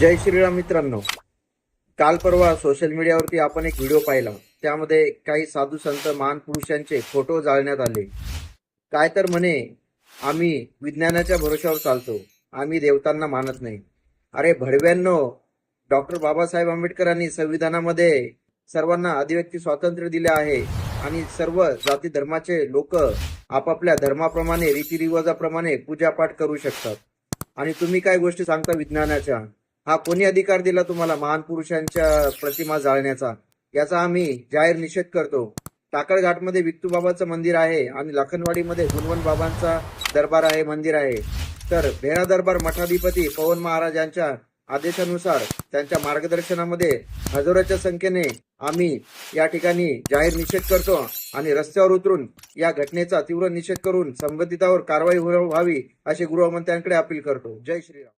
जय श्रीराम मित्रांनो. काल परवा सोशल मीडियावरती आपण एक व्हिडिओ पाहिला. त्यामध्ये काही साधू संत महान पुरुषांचे फोटो जाळण्यात आले. काय तर म्हणे, आम्ही विज्ञानाच्या भरोशावर चालतो, आम्ही देवतांना मानत नाही. अरे भडव्यांनो, डॉक्टर बाबासाहेब आंबेडकरांनी संविधानामध्ये सर्वांना अभिव्यक्ती स्वातंत्र्य दिले आहे आणि सर्व जाती धर्माचे लोक आपापल्या धर्माप्रमाणे रीतिरिवाजाप्रमाणे पूजापाठ करू शकतात. आणि तुम्ही काय गोष्टी सांगता विज्ञानाच्या? हा कोणी अधिकार दिला तुम्हाला महान पुरुषांच्या प्रतिमा जाळण्याचा? याचा आम्ही जाहीर निषेध करतो. टाकळघाटमध्ये विठ्ठूबाबाचं मंदिर आहे आणि लखनवाडीमध्ये गुणवन बाबांचा दरबार आहे, मंदिर आहे. तर भेरा दरबार मठाधिपती पवन महाराजांच्या आदेशानुसार त्यांच्या मार्गदर्शनामध्ये हजारोच्या संख्येने आम्ही या ठिकाणी जाहीर निषेध करतो आणि रस्त्यावर उतरून या घटनेचा तीव्र निषेध करून संबंधितांवर कारवाई व्हावी असे गृहमंत्र्यांकडे अपील करतो. जय श्रीराम.